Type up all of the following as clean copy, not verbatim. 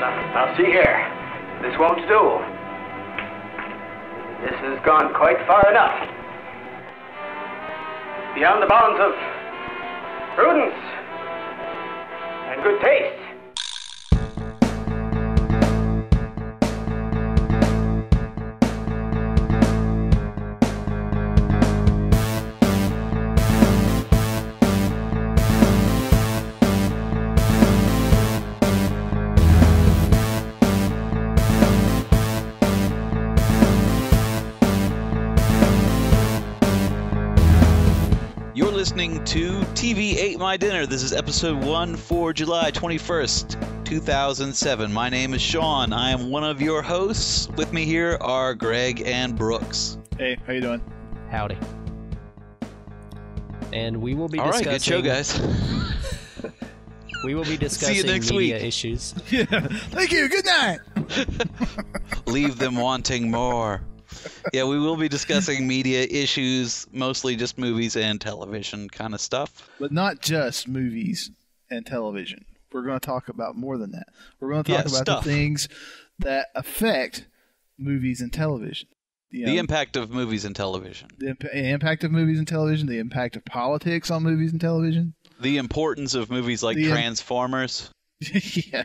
Now see here. This won't do. This has gone quite far enough. Beyond the bounds of prudence and good taste. Listening to TV Ate My Dinner. This is episode 1 for July 21st, 2007. My name is Sean. I am one of your hosts. With me here are Greg and Brooks. Hey, how you doing? Howdy. And we will be discussing... All right, good show, guys. We will be discussing See you next media week. Issues. Yeah, thank you. Good night. Leave them wanting more. Yeah, we will be discussing media issues, mostly just movies and television kind of stuff. But not just movies and television. We're going to talk about more than that. We're going to talk about stuff. The things that affect movies and television. The impact of movies and television. The impact of movies and television. The impact of politics on movies and television. The importance of movies like Transformers. Yeah.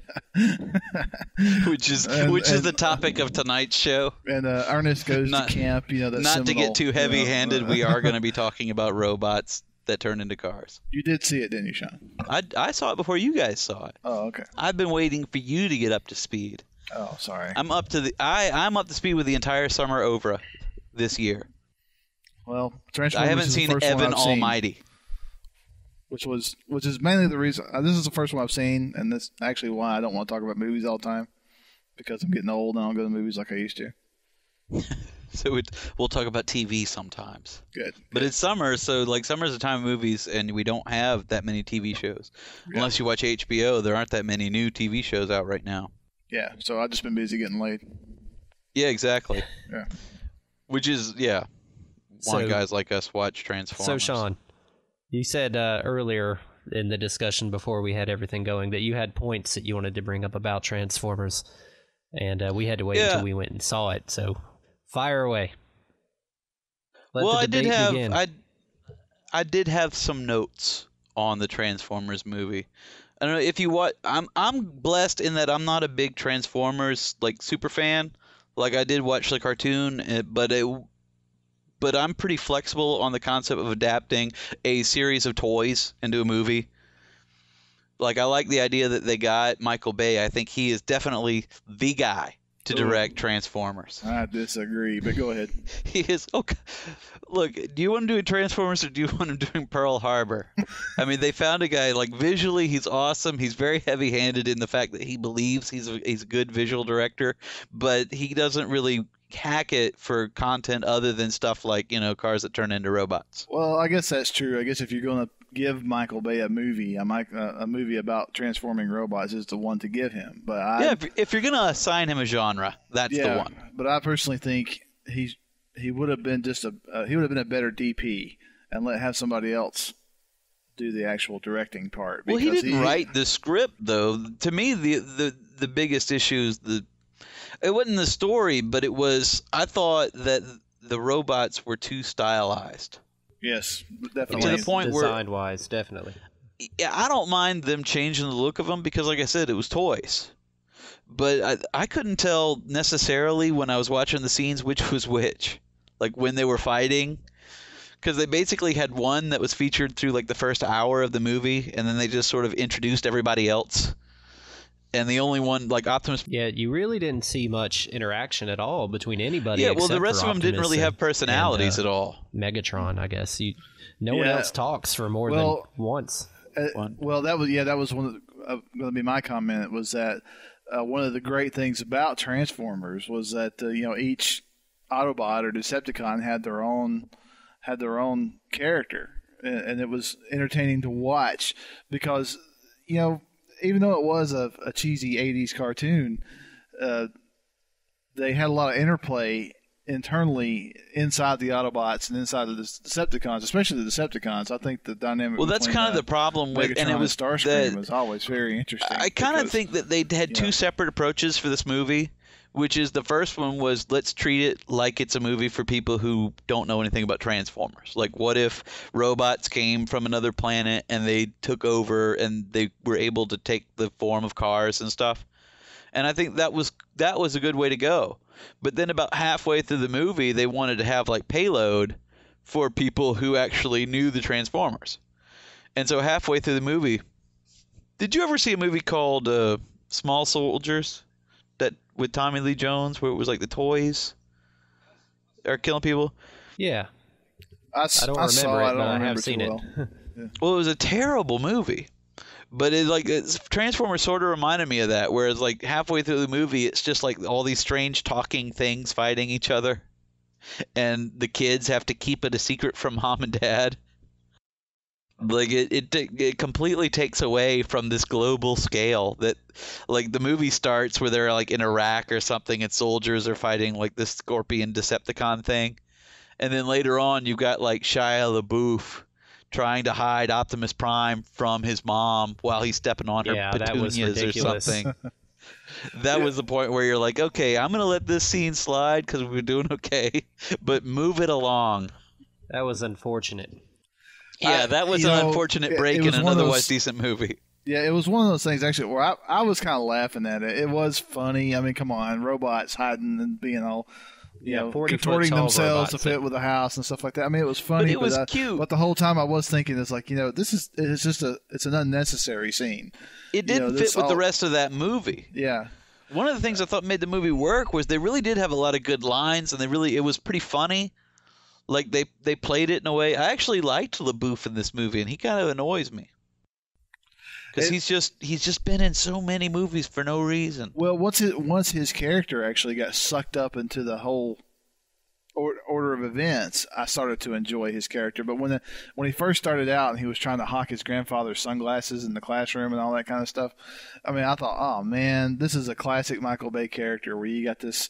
which is the topic of tonight's show. And Ernest goes to camp. You know, that not seminal, to get too heavy-handed, we are going to be talking about robots that turn into cars. You did see it, didn't you, Sean? I saw it before you guys saw it. Oh, okay. I've been waiting for you to get up to speed. Oh, sorry. I'm up to speed with the entire summer over this year. Well, Transformers I haven't seen Evan Almighty. Which is mainly the reason. This is the first one I've seen, and that's actually why I don't want to talk about movies all the time, because I'm getting old and I don't go to movies like I used to. So we'll talk about TV sometimes. Good. But it's summer, so summer's the time of movies, and we don't have that many TV shows. Yeah. Unless you watch HBO, there aren't that many new TV shows out right now. Yeah, so I've just been busy getting laid. Yeah, exactly. Yeah. Which is, why guys like us watch Transformers. So, Sean, you said earlier in the discussion before we had everything going that you had points that you wanted to bring up about Transformers, and we had to wait until we went and saw it. So, fire away. I did have some notes on the Transformers movie. I don't know if you watch. I'm blessed in that I'm not a big Transformers super fan. I did watch the cartoon, but I'm pretty flexible on the concept of adapting a series of toys into a movie. I like the idea that they got Michael Bay. I think he is definitely the guy to direct Transformers. I disagree, but go ahead. He is. Okay. Look, do you want to do Transformers or do you want to do Pearl Harbor? I mean, they found a guy, visually he's awesome. He's very heavy-handed in the fact that he believes he's a good visual director, but he doesn't really hack it for content other than stuff like, cars that turn into robots. Well, I guess that's true. I guess if you're going to give Michael Bay a movie about transforming robots is the one to give him. But if you're going to assign him a genre, that's the one. But I personally think he would have been a better DP and have somebody else do the actual directing part. Well, he didn't write the script though. To me, the biggest issue is it wasn't the story, but it was, I thought that the robots were too stylized. Yes, definitely. To the point where, design-wise, definitely. Yeah, I don't mind them changing the look of them because, like I said, it was toys. But I couldn't tell necessarily when I was watching the scenes which was which. When they were fighting. Because they basically had one that was featured through, the first hour of the movie, and then they just sort of introduced everybody else. And the only one, Optimus... Yeah, you really didn't see much interaction at all between anity. Yeah, well, the rest of them didn't really have personalities at all. Megatron, I guess. No one else talks for more than once. Well, that was one of going to be my comment. It was that one of the great things about Transformers was that each Autobot or Decepticon had their own character, and it was entertaining to watch because even though it was a cheesy 80s cartoon, they had a lot of interplay internally inside the Autobots and inside of the Decepticons, especially the Decepticons. I think the dynamic. Well, that's kind of the problem with, Megatron and it was Starscream was always very interesting. I kind of think that they had two separate approaches for this movie, which is the first one was let's treat it like it's a movie for people who don't know anything about Transformers. Like, what if robots came from another planet and they took over and they were able to take the form of cars and stuff? And I think that was a good way to go. But then about halfway through the movie, they wanted to have like payload for people who actually knew the Transformers. And so halfway through the movie, did you ever see a movie called Small Soldiers that with Tommy Lee Jones, where it was like the toys are killing people? Yeah. I don't remember it, but I have seen it. Well, it was a terrible movie. But Transformers sort of reminded me of that, whereas like halfway through the movie, it's just like all these strange talking things fighting each other, and the kids have to keep it a secret from mom and dad. Like it completely takes away from this global scale that, like, the movie starts where they're like in Iraq or something, and soldiers are fighting like this Scorpion Decepticon thing, and then later on you've got like Shia LaBeouf trying to hide Optimus Prime from his mom while he's stepping on her petunias or something. That was the point where you're like, okay, I'm going to let this scene slide because we're doing okay, but move it along. That was unfortunate. Yeah, that was an unfortunate break in an otherwise decent movie. Yeah, it was one of those things, actually, where I was kind of laughing at it. It was funny. I mean, come on, robots hiding and being all... contorting themselves to fit with the house and stuff like that. I mean, it was funny, but it was cute. But the whole time I was thinking, it's like, it's an unnecessary scene. It didn't fit with the rest of that movie. Yeah. One of the things I thought made the movie work was they really did have a lot of good lines, and it was pretty funny. Like they played it in a way. I actually liked LaBeouf in this movie, and he kind of annoys me. Because he's just been in so many movies for no reason. Well, once his character actually got sucked up into the whole order of events, I started to enjoy his character. But when he first started out and he was trying to hawk his grandfather's sunglasses in the classroom and all that kind of stuff, I mean, I thought, oh man, this is a classic Michael Bay character where you got this,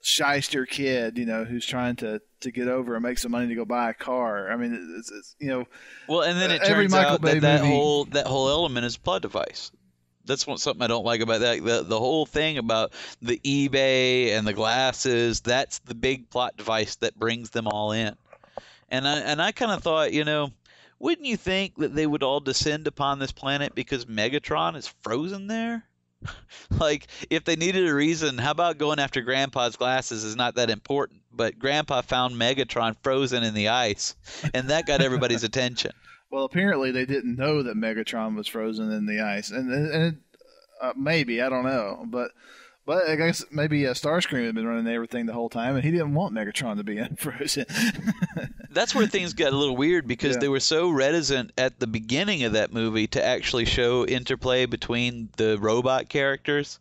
shyster kid, who's trying to get over and make some money to go buy a car. I mean, it's Well, and then it turns out that whole element is a plot device. That's something I don't like about that. The whole thing about the eBay and the glasses, that's the big plot device that brings them all in. And I kind of thought, wouldn't you think that they would all descend upon this planet because Megatron is frozen there? Like, if they needed a reason, how about going after Grandpa's glasses is not that important, but Grandpa found Megatron frozen in the ice, and that got everybody's attention. Well, apparently they didn't know that Megatron was frozen in the ice, and maybe, I don't know, but I guess maybe Starscream had been running everything the whole time, and he didn't want Megatron to be unfrozen. That's where things got a little weird because they were so reticent at the beginning of that movie to actually show interplay between the robot characters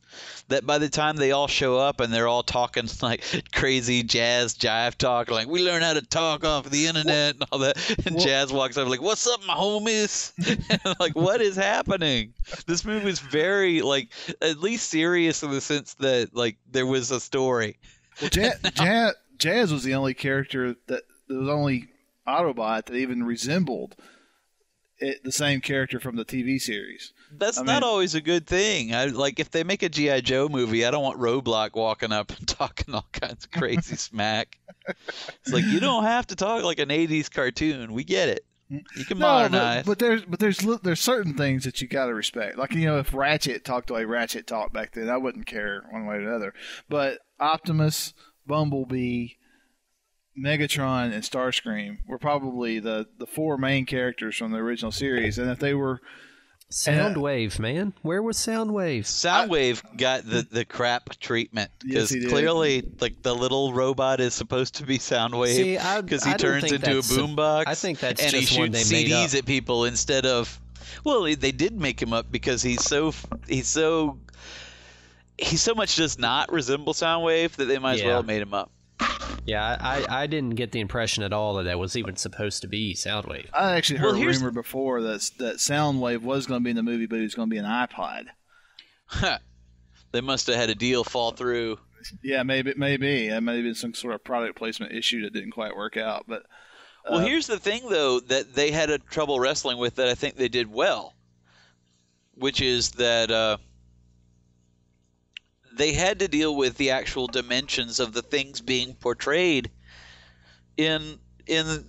that by the time they all show up and they're all talking like crazy jazz jive talk, like we learn how to talk off the internet and all that, and Jazz walks up like, "What's up, my homies?" Like, what is happening? This movie is very at least serious in the sense that there was a story. Well, Jazz was the only character that there was only Autobot that even resembled the same character from the TV series. That's not always a good thing. If they make a G.I. Joe movie, I don't want Roadblock walking up and talking all kinds of crazy smack. It's like, you don't have to talk like an 80s cartoon. We get it. You can modernize. But there's certain things that you got to respect. Like, if Ratchet talked the way Ratchet talked back then, I wouldn't care one way or the other. But Optimus, Bumblebee, Megatron, and Starscream were probably the four main characters from the original series. And if they were... Soundwave, man. Where was Soundwave? Soundwave got the crap treatment because clearly, the little robot is supposed to be Soundwave because he turns into a boombox. I think that's and just he one they shoots made CDs up at people instead of. Well, they did make him up because he so much does not resemble Soundwave that they might as well have made him up. Yeah, I didn't get the impression at all that was even supposed to be Soundwave. I actually heard a rumor before that Soundwave was going to be in the movie, but it was going to be an iPod. They must have had a deal fall through. Yeah, maybe it may be some sort of product placement issue that didn't quite work out. But well, here's the thing, though, that they had a trouble wrestling with that I think they did well, which is that they had to deal with the actual dimensions of the things being portrayed in the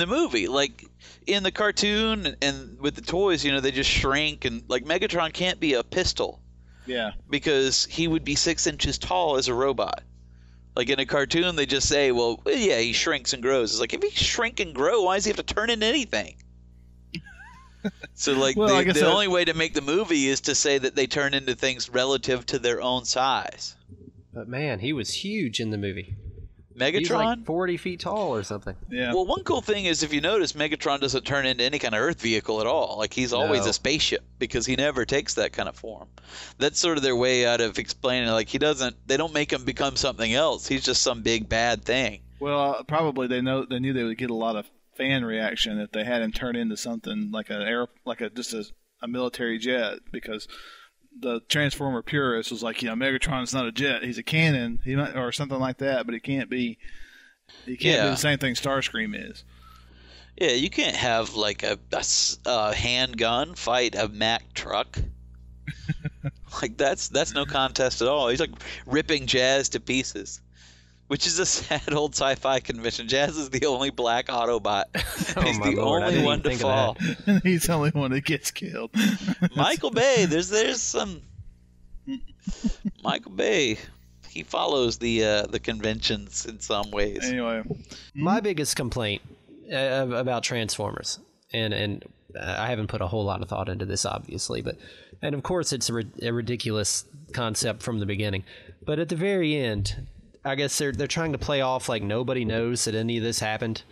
movie. Like in the cartoon and with the toys, they just shrink, and like Megatron can't be a pistol. Yeah. Because he would be 6 inches tall as a robot. Like in a cartoon, they just say, well, yeah, he shrinks and grows. It's like, if he shrink and grow, why does he have to turn into anything? So, like, the only way to make the movie is to say that they turn into things relative to their own size. But, man, he was huge in the movie. Megatron? He's like 40 feet tall or something. Yeah. Well, one cool thing is, if you notice, Megatron doesn't turn into any kind of Earth vehicle at all. Like, he's always a spaceship because he never takes that kind of form. That's sort of their way out of explaining, like, they don't make him become something else. He's just some big bad thing. Well, probably they knew they would get a lot of fan reaction if they had him turn into something like just a military jet, because the Transformer purist was like, Megatron's not a jet, he's a cannon, or something like that, but he can't be be the same thing Starscream is. Yeah, you can't have like a handgun fight a Mack truck. Like that's no contest at all. He's like ripping Jazz to pieces, which is a sad old sci-fi convention. Jazz is the only black Autobot. He's the only one to fall. He's the only one that gets killed. Michael Bay, there's some Michael Bay. He follows the conventions in some ways. Anyway, my biggest complaint about Transformers, and I haven't put a whole lot of thought into this, obviously, and of course it's a ridiculous concept from the beginning, but at the very end, I guess they're trying to play off like nobody knows that any of this happened.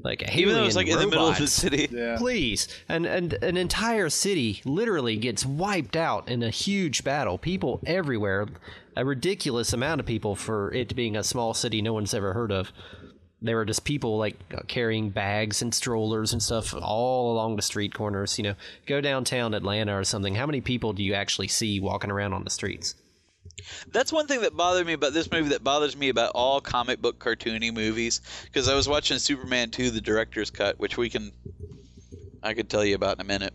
Like even though it's like robots, in the middle of the city. Yeah. Please. And an entire city literally gets wiped out in a huge battle. People everywhere, a ridiculous amount of people for it being a small city no one's ever heard of. There were just people like carrying bags and strollers and stuff all along the street corners. Go downtown Atlanta or something. How many people do you actually see walking around on the streets? That's one thing that bothered me about this movie that bothers me about all comic book cartoony movies, because I was watching Superman 2, the director's cut, which I could tell you about in a minute.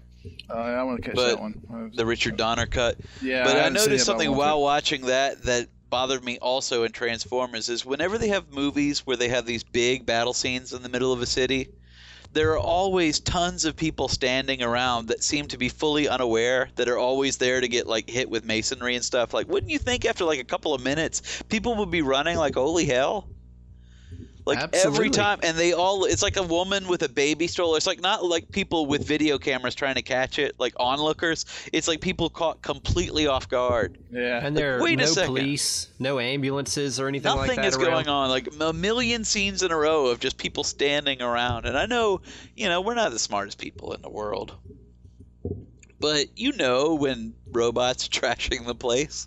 I want to catch that one. The Richard Donner cut. Yeah, but I noticed something while watching that bothered me also in Transformers is whenever they have movies where they have these big battle scenes in the middle of a city, there are always tons of people standing around that seem to be fully unaware, that are always there to get like hit with masonry and stuff. Like, wouldn't you think after like a couple of minutes, people would be running like holy hell? Like Absolutely. Every time, and it's like a woman with a baby stroller. It's like not like people with video cameras trying to catch it, like onlookers. It's like people caught completely off guard. Yeah. And there are Wait a no second. police, no ambulances or anything like that. Nothing is around. going on. Like a million scenes in a row of just people standing around. And I know, we're not the smartest people in the world. But when robots are trashing the place.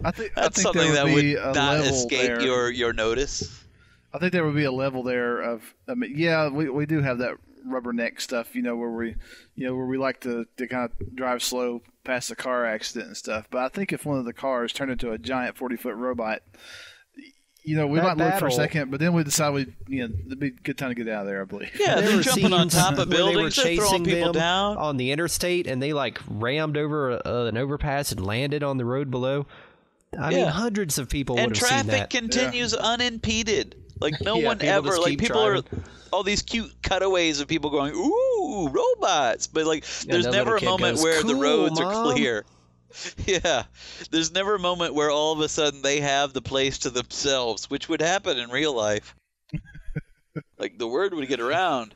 I think That's there something that be would a not level escape there. your notice. I think there would be a level there of, we do have that rubberneck stuff, where we like to kind of drive slow past the car accident and stuff. But I think if one of the cars turned into a giant 40-foot robot, we might look for a second, but then we decide it'd be a good time to get out of there, I believe. Yeah, they're jumping on top of buildings, they're throwing people down on the interstate, and they like rammed over an overpass and landed on the road below. I mean, hundreds of people would have seen that. And traffic continues unimpeded. Like no one people ever, like people driving. are all these cute cutaways of people going, ooh, robots. But like there's never a moment where the roads are clear. Yeah. There's never a moment where all of a sudden they have the place to themselves, which would happen in real life. Like the word would get around.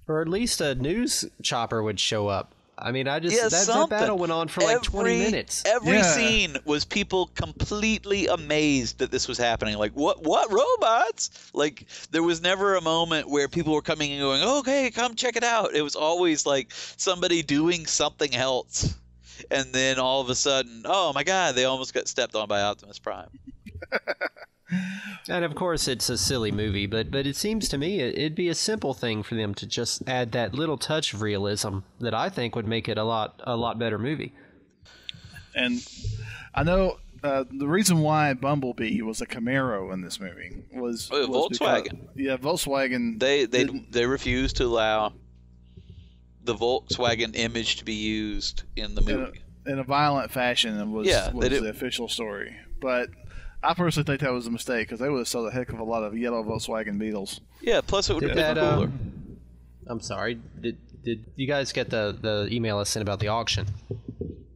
Or at least a news chopper would show up. I mean, that battle went on for like 20 minutes. Every scene was people completely amazed that this was happening. Like, what robots? Like, there was never a moment where people were coming and going, okay, come check it out. It was always like somebody doing something else. And then all of a sudden, oh my God, they almost got stepped on by Optimus Prime. And of course, it's a silly movie, but it seems to me it'd be a simple thing for them to just add that little touch of realism that I think would make it a lot better movie. And I know the reason why Bumblebee was a Camaro in this movie was Volkswagen. Because, Volkswagen. They refused to allow the Volkswagen image to be used in the movie in a violent fashion. Was the official story, but I personally think that was a mistake because they would have sold a heck of a lot of yellow Volkswagen Beetles. Yeah, plus it would have been cooler. I'm sorry. Did you guys get the email I sent about the auction?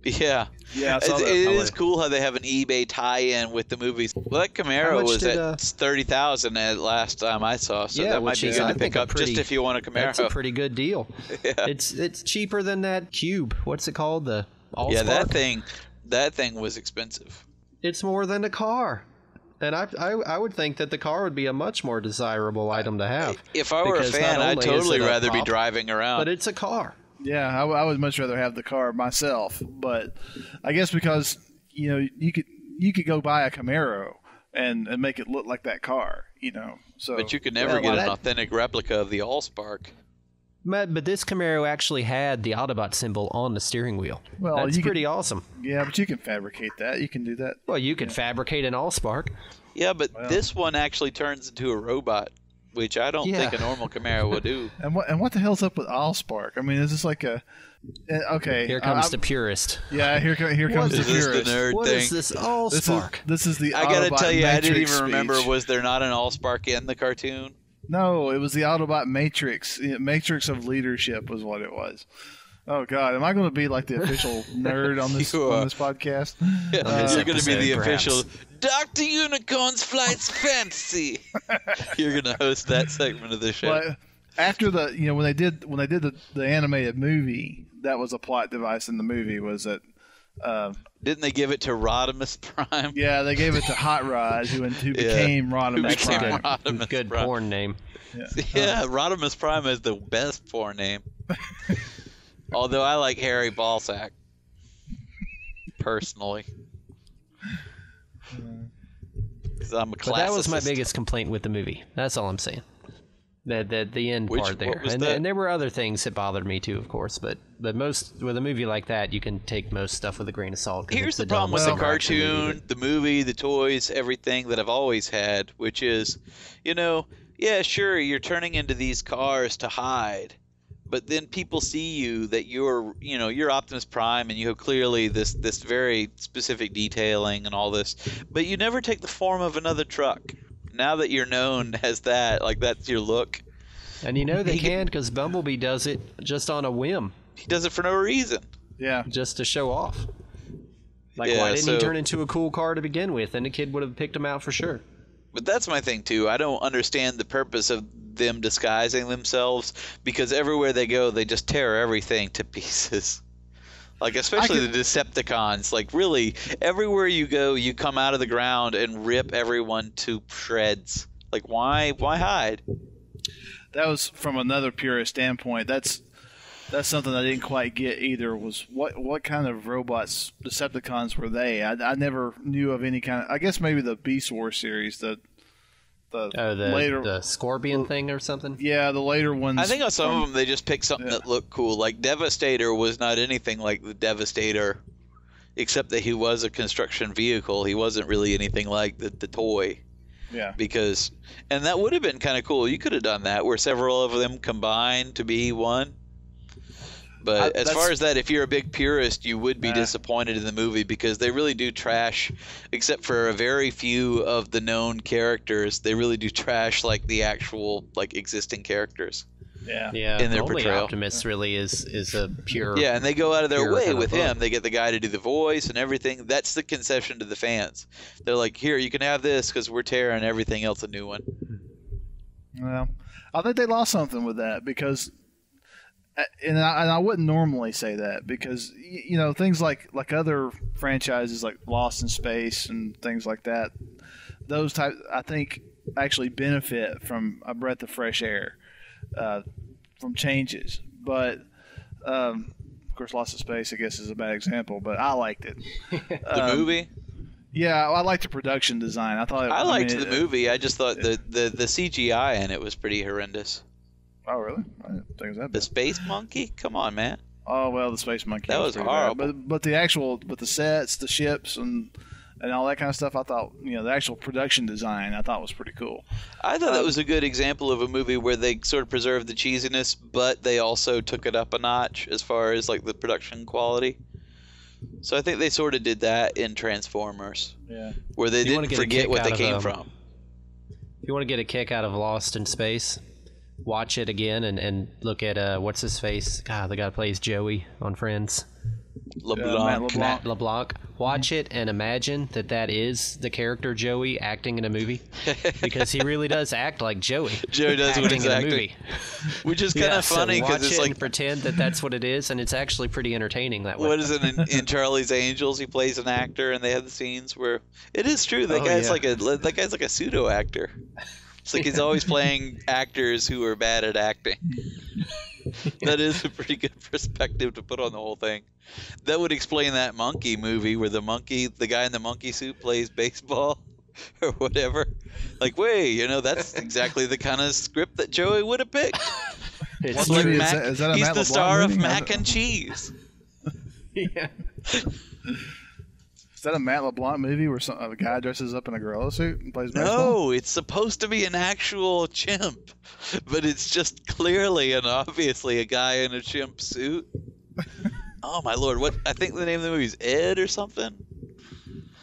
Yeah. Yeah, I saw that. It is cool how they have an eBay tie-in with the movies. Well, that Camaro was at $30,000 at last time I saw, so that might be good to pick up just if you want a Camaro. That's a pretty good deal. Yeah. It's cheaper than that Cube. What's it called? The Allspark? Yeah, that thing was expensive. It's more than a car. And I would think that the car would be a much more desirable item to have. If I were a fan, I'd totally rather be driving around. But it's a car. Yeah, I would much rather have the car myself. But I guess because you could go buy a Camaro and make it look like that car. So. But you could never get an authentic replica of the Allspark. But this Camaro actually had the Autobot symbol on the steering wheel. Well, that's pretty awesome. Yeah, but you can fabricate that. You can do that. Well, you can fabricate an Allspark. Yeah, but this one actually turns into a robot, which I don't think a normal Camaro would do. And what the hell's up with Allspark? I mean, is this like a... Okay. Here comes the purist. Yeah, here comes the purist. Is this the nerd what thing? is this Allspark? This is the I gotta tell you, Matrix I didn't even remember, speech. was there not an Allspark in the cartoon? No, it was the Autobot Matrix. Matrix of leadership was what it was. Oh God, am I going to be like the official nerd on this podcast? Yeah, you're going to be the official Dr. Unicorn's Flight's Fantasy. You're going to host that segment of the show. But after when they did the animated movie, that was a plot device in the movie. Was that? Didn't they give it to Rodimus Prime? Yeah, they gave it to Hot Rod, who became Rodimus Prime. Rodimus good Prime. porn name. Yeah, Rodimus Prime is the best porn name. Although I like Harry Ballsack. Personally. Because I'm a classicist. But that was my biggest complaint with the movie. That's all I'm saying. The end part there. And there were other things that bothered me too, of course, but most with a movie like that, you can take most stuff with a grain of salt. Here's the problem with the cartoon, the movie, the toys, everything that I've always had, which is, yeah, sure, you're turning into these cars to hide, but then people see you that you're Optimus Prime and you have clearly this very specific detailing and all this, but you never take the form of another truck. Now that you're known as that, like that's your look. And they can because Bumblebee does it just on a whim. He does it for no reason. Yeah. Just to show off. Why didn't he turn into a cool car to begin with? And the kid would have picked him out for sure. But that's my thing too. I don't understand the purpose of them disguising themselves because everywhere they go, they just tear everything to pieces. Like, especially the Decepticons. Like, really, everywhere you go, you come out of the ground and rip everyone to shreds. Like, why hide? That was from another purist standpoint. That's something I didn't quite get either, was what kind of robots, Decepticons, were they? I never knew of any kind of... I guess maybe the Beast Wars series, the later, the Scorpion thing or something? Yeah, the later ones. I think on some of them they just picked something that looked cool. Like Devastator was not anything like the Devastator, except that he was a construction vehicle. He wasn't really anything like the toy. Yeah. And that would have been kind of cool. You could have done that where several of them combined to be one. But as far as that, if you're a big purist, you would be disappointed in the movie because they really do trash, except for a very few of the known characters, they really do trash like the actual existing characters. Yeah. In their only portrayal. Optimus really is a pure... Yeah, and they go out of their way with him. They get the guy to do the voice and everything. That's the concession to the fans. They're like, here, you can have this because we're tearing everything else a new one. Well, I think they lost something with that because... And I wouldn't normally say that because things like other franchises like Lost in Space and things like that, those types I think actually benefit from a breath of fresh air, from changes. But of course, Lost in Space I guess is a bad example, but I liked it. The movie. Yeah, I liked the production design. I liked the movie. I just thought the CGI in it was pretty horrendous. Oh, really? I didn't think it was that bad. The space monkey? Come on, man. Oh, well, the space monkey. That was horrible. But the sets, the ships, and and all that kind of stuff. I thought, the actual production design I thought was pretty cool. I thought that was a good example of a movie where they sort of preserved the cheesiness, but they also took it up a notch as far as like the production quality. So I think they sort of did that in Transformers. Yeah. Where they didn't forget what they came from. If you want to get a kick out of Lost in Space, watch it again and look at what's his face? God, the guy who plays Joey on Friends. Matt LeBlanc. Watch it and imagine that is the character Joey acting in a movie, because he really does act like Joey. Joey does when he's acting, movie. Which is kind of funny because it's like and pretend that's what it is, and it's actually pretty entertaining that way. What is it in Charlie's Angels? He plays an actor, and they have the scenes where it is true that guy's like a pseudo actor. It's like he's always playing actors who are bad at acting. That is a pretty good perspective to put on the whole thing. That would explain that monkey movie where the guy in the monkey suit plays baseball or whatever. Like, wait, that's exactly the kind of script that Joey would have picked. Is that he's Matt the LeBlanc star movie? of Mac and Cheese. Yeah. Is that a Matt LeBlanc movie where a guy dresses up in a gorilla suit and plays baseball? No, it's supposed to be an actual chimp, but it's just clearly and obviously a guy in a chimp suit. Oh my lord! What? I think the name of the movie is Ed or something.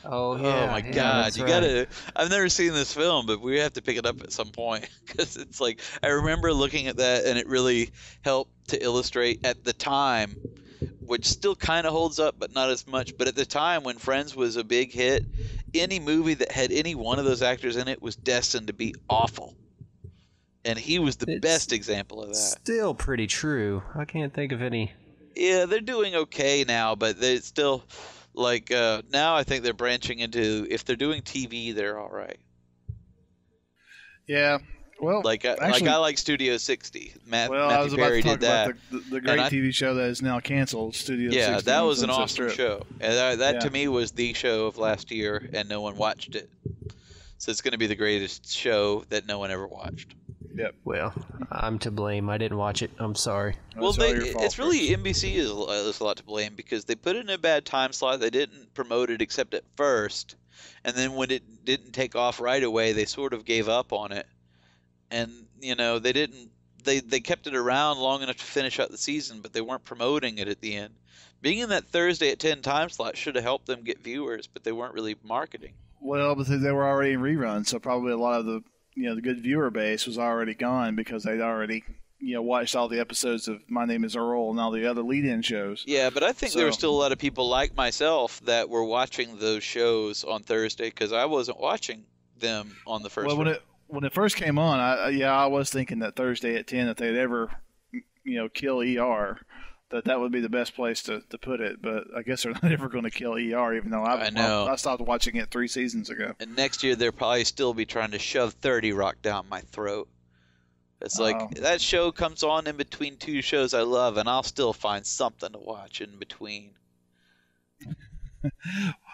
Oh yeah! Oh my god! You gotta. I've never seen this film, but we have to pick it up at some point because it's like I remember looking at that and it really helped to illustrate at the time, which still kind of holds up, but not as much. But at the time when Friends was a big hit, any movie that had any one of those actors in it was destined to be awful. And he was the best example of that. Still pretty true. I can't think of any. Yeah, they're doing okay now, but they still, like, now I think they're branching into, if they're doing TV, they're all right. Yeah. Well, actually, I like Studio 60. Matthew I was about Perry to talk did that. about the great TV show that is now canceled, Studio 60. Yeah, that was an awesome Strip. show. And that to me was the show of last year, and no one watched it. So it's going to be the greatest show that no one ever watched. Yep. Well, I'm to blame. I didn't watch it. I'm sorry. Well, it's really NBC is a lot to blame because they put it in a bad time slot. They didn't promote it except at first, and then when it didn't take off right away, they sort of gave up on it. And they didn't. They kept it around long enough to finish out the season, but they weren't promoting it at the end. Being in that Thursday at 10 time slot should have helped them get viewers, but they weren't really marketing. Well, because they were already in reruns, so probably a lot of the the good viewer base was already gone because they'd already watched all the episodes of My Name Is Earl and all the other lead-in shows. Yeah, but I think there were still a lot of people like myself that were watching those shows on Thursday because I wasn't watching them on the first. Well, when it first came on, I was thinking that Thursday at 10 if they'd ever kill ER, that would be the best place to put it. But I guess they're not ever going to kill ER, even though I stopped watching it 3 seasons ago. And next year they'll probably still be trying to shove 30 Rock down my throat. It's like that show comes on in between 2 shows I love, and I'll still find something to watch in between.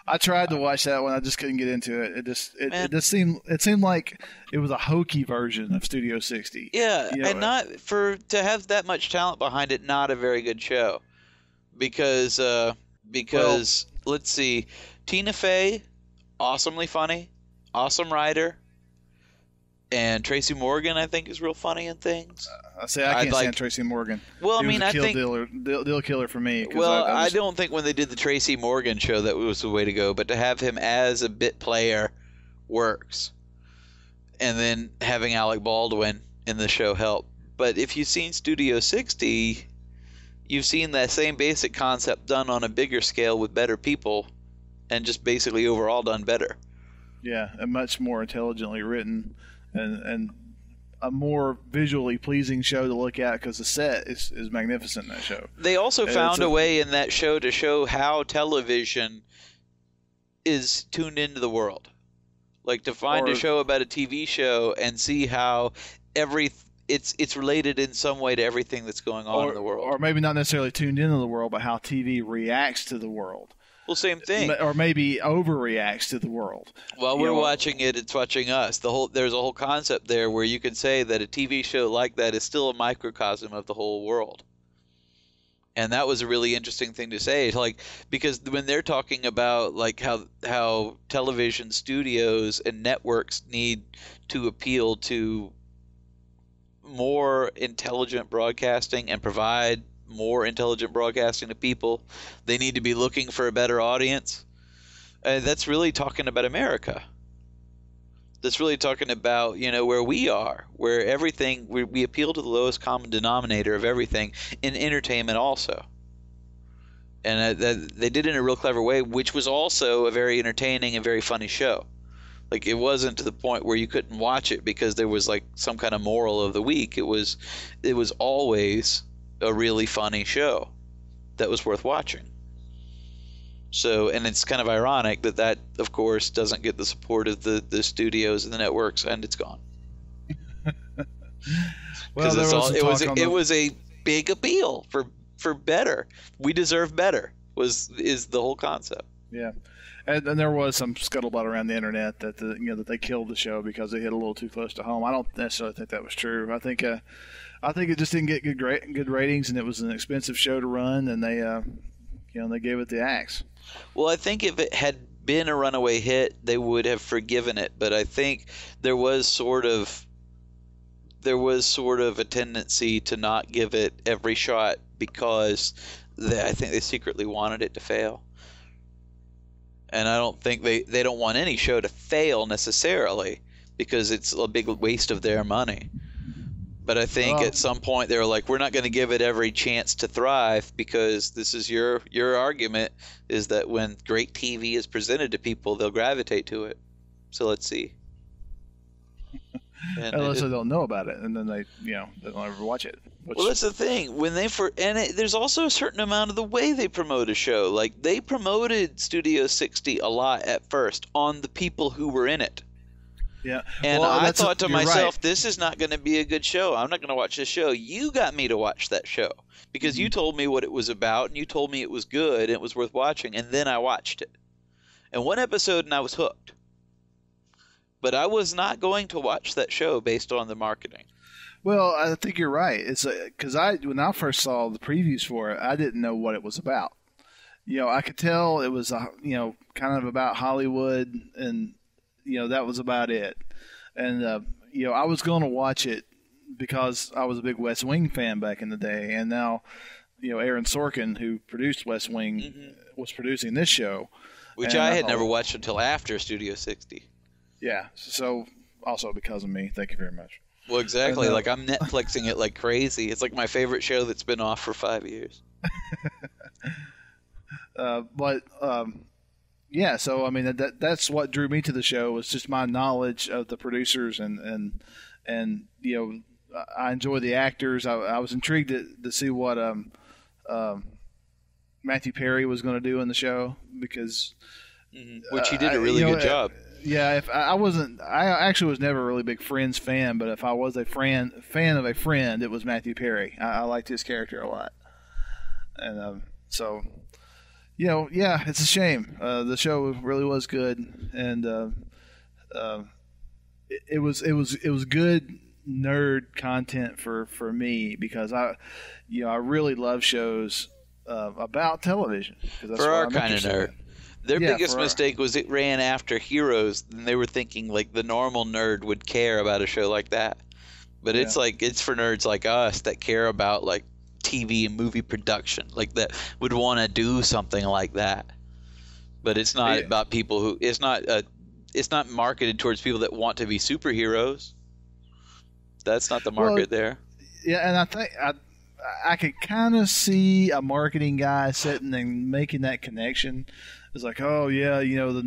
I tried to watch that one. I just couldn't get into it. It just seemed like it was a hokey version of Studio 60. Yeah, and to have that much talent behind it, not a very good show. Because let's see, Tina Fey, awesomely funny, awesome writer, and Tracy Morgan I think is real funny in things. I can't stand Tracy Morgan. Well, I think deal killer for me. Well, I don't think when they did the Tracy Morgan show that was the way to go, but to have him as a bit player works, and then having Alec Baldwin in the show helped. But if you've seen Studio 60, you've seen that same basic concept done on a bigger scale with better people, and just basically overall done better. Yeah, and much more intelligently written, and a more visually pleasing show to look at because the set is magnificent in that show. They also found a way in that show to show how television is tuned into the world. Like to find a show about a TV show and see how it's related in some way to everything that's going on in the world. Or maybe not necessarily tuned into the world, but how TV reacts to the world. Well, same thing. Or maybe overreacts to the world. While we're watching it, it's watching us. There's a whole concept there where you could say that a TV show like that is still a microcosm of the whole world. And that was a really interesting thing to say, like, because when they're talking about like how television studios and networks need to appeal to more intelligent broadcasting and provide more intelligent broadcasting to people, they need to be looking for a better audience. That's really talking about America. That's really talking about, where we are, where everything, we appeal to the lowest common denominator of everything in entertainment also. And they did it in a real clever way, which was also a very entertaining and very funny show. Like, it wasn't to the point where you couldn't watch it because there was like some kind of moral of the week. It was always a really funny show that was worth watching. So, and it's kind of ironic that of course doesn't get the support of the studios and the networks, and it's gone. Well, it was a big appeal for better. We deserve better is the whole concept. Yeah. And there was some scuttlebutt around the internet that that they killed the show because they hit a little too close to home. I don't necessarily think that was true. I think it just didn't get good ratings, and it was an expensive show to run, and they they gave it the axe. Well, I think if it had been a runaway hit, they would have forgiven it. But I think there was sort of a tendency to not give it every shot because I think they secretly wanted it to fail. And I don't think they don't want any show to fail necessarily because it's a big waste of their money. But I think at some point they were like, we're not going to give it every chance to thrive because this is your argument is that when great TV is presented to people, they'll gravitate to it. So let's see. And unless they don't know about it, and then they don't ever watch it. Well, that's the thing. There's also a certain amount of the way they promote a show. Like, they promoted Studio 60 a lot at first on the people who were in it. Yeah. And I thought to myself, this is not going to be a good show. I'm not going to watch this show. You got me to watch that show because you told me what it was about, and you told me it was good and it was worth watching, and then I watched it. And one episode and I was hooked. But I was not going to watch that show based on the marketing. Well, I think you're right. It's because when I first saw the previews for it, I didn't know what it was about. I could tell it was kind of about Hollywood, and that was about it. And I was going to watch it because I was a big West Wing fan back in the day, and now Aaron Sorkin, who produced West Wing, was producing this show, which I had never watched until after Studio 60. Yeah, so also because of me. Thank you very much. Well, exactly. Like, I'm Netflixing it like crazy. It's like my favorite show that's been off for 5 years. Yeah. So I mean, that's what drew me to the show was just my knowledge of the producers and I enjoy the actors. I was intrigued to see what Matthew Perry was going to do in the show because which he did a really good job. Yeah, if I actually was never a really big Friends fan, but if I was a fan of a friend, it was Matthew Perry. I liked his character a lot, and so it's a shame. The show really was good, and it was good nerd content for me because I really love shows about television. That's for our kind of nerd. Their biggest mistake was it ran after Heroes, and they were thinking like the normal nerd would care about a show like that. But it's for nerds like us that care about like TV and movie production, like that would want to do something like that. But it's not about people who it's not marketed towards people that want to be superheroes. That's not the market there. Yeah, and I think I could kind of see a marketing guy sitting and making that connection. It's like, oh yeah, the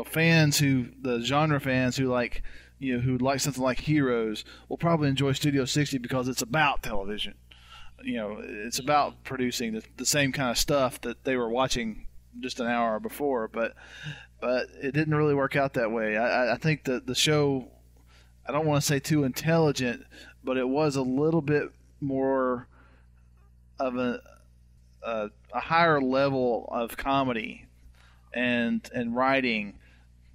fans the genre fans who like who like something like Heroes will probably enjoy Studio 60 because it's about television. It's about producing the same kind of stuff that they were watching just an hour before, but it didn't really work out that way. I think that the show, I don't want to say too intelligent, but it was a little bit more of a higher level of comedy and writing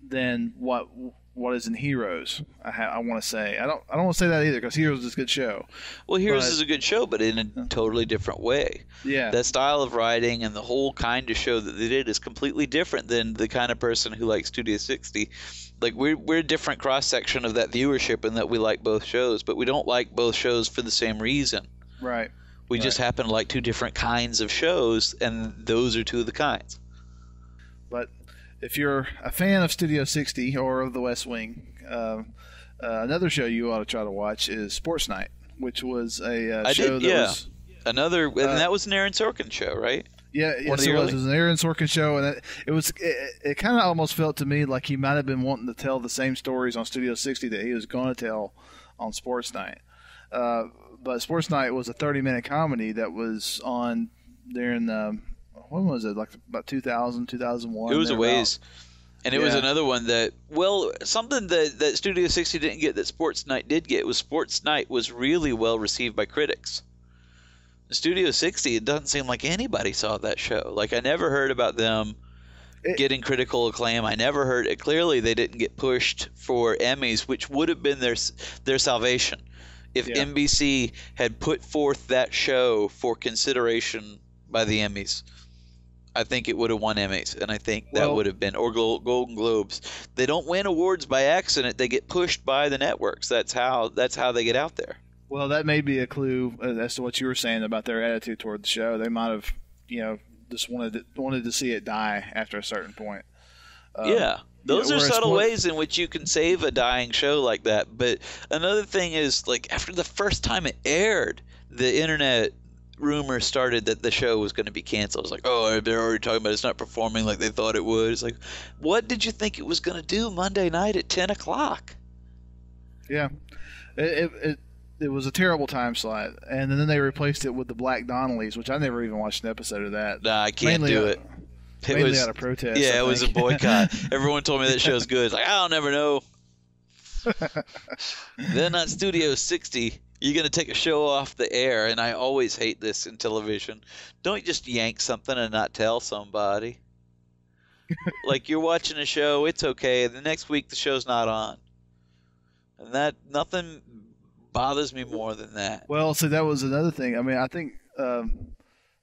than what what is in Heroes. I want to say I don't want to say that either because Heroes is a good show. Well, Heroes is a good show, but in a totally different way. Yeah, that style of writing and the whole kind of show that they did is completely different than the kind of person who likes Studio 60. Like we're a different cross section of that viewership in that we like both shows, but we don't like both shows for the same reason. Right. We just happen to like two different kinds of shows, and those are two of the kinds. But if you're a fan of Studio 60 or of The West Wing, another show you ought to try to watch is Sports Night, which was a show that was another, and that was an Aaron Sorkin show, right? Yeah, yes, it was. It was an Aaron Sorkin show, and it kind of almost felt to me like he might have been wanting to tell the same stories on Studio 60 that he was going to tell on Sports Night. But Sports Night was a 30-minute comedy that was on during when was it? Like about 2000, 2001. It was a ways. And it was another one that, well, something that Studio 60 didn't get that Sports Night did get was Sports Night was really well received by critics. Studio 60, it doesn't seem like anybody saw that show. Like, I never heard about them getting critical acclaim. I never heard it. Clearly, they didn't get pushed for Emmys, which would have been their salvation. If NBC had put forth that show for consideration by the Emmys, I think it would have won Emmys, and I think that would have been, or Golden Globes. They don't win awards by accident. They get pushed by the networks. That's how they get out there. Well, that may be a clue as to what you were saying about their attitude toward the show. They might have, just wanted to see it die after a certain point. Those are subtle ways in which you can save a dying show like that. But another thing is, like, after the first time it aired, the internet rumor started that the show was going to be canceled. It was like, oh, they're already talking about it's not performing like they thought it would. It's like, what did you think it was going to do Monday night at 10 o'clock? Yeah. It was a terrible time slot, and then they replaced it with the Black Donnellys, which I never even watched an episode of that. Nah, I can't do it. It was out of protest. Yeah, it was a boycott. Everyone told me that show's good. It's like, I'll never know. Then on Studio 60, you're going to take a show off the air, and I always hate this in television. Don't just yank something and not tell somebody. Like, you're watching a show, it's okay. The next week, the show's not on. And that, nothing bothers me more than that. Well, so that was another thing. I mean, I think,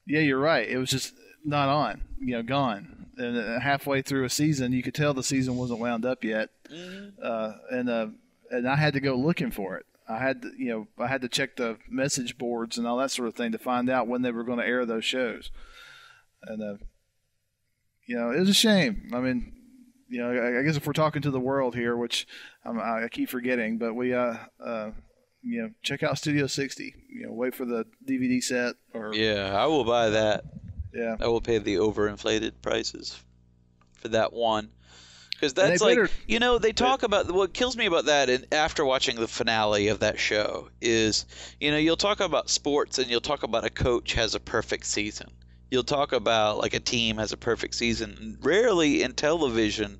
you're right. It was just not on, gone. And halfway through a season, you could tell the season wasn't wound up yet. Mm-hmm. And I had to go looking for it. I had to check the message boards and all that sort of thing to find out when they were going to air those shows. And, it was a shame. I mean, I guess if we're talking to the world here, which I keep forgetting, but we, check out Studio 60. Wait for the DVD set. Yeah, I will buy that. Yeah, I will pay the overinflated prices for that one. Because that's like, they talk about, what kills me about that, and after watching the finale of that show, is, you'll talk about sports and you'll talk about a coach has a perfect season. You'll talk about, like, a team has a perfect season. Rarely in television,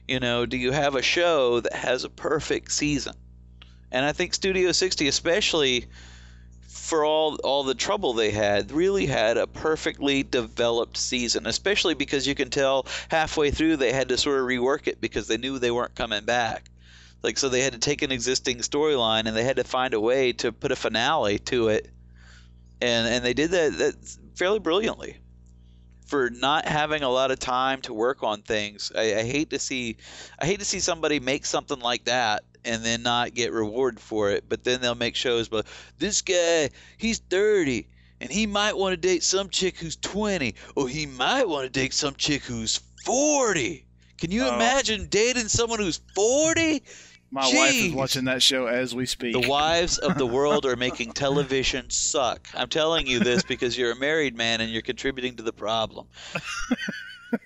do you have a show that has a perfect season. And I think Studio 60, especially for all the trouble they had, really had a perfectly developed season, especially because you can tell halfway through they had to sort of rework it because they knew they weren't coming back. Like, so they had to take an existing storyline and they had to find a way to put a finale to it. And they did that fairly brilliantly. For not having a lot of time to work on things, I hate to see somebody make something like that and then not get rewarded for it. But then they'll make shows, but this guy, he's 30 and he might want to date some chick who's 20, or he might want to date some chick who's 40. Can you imagine dating someone who's 40? My wife is watching that show as we speak. The wives of the world are making television suck. I'm telling you this because you're a married man and you're contributing to the problem.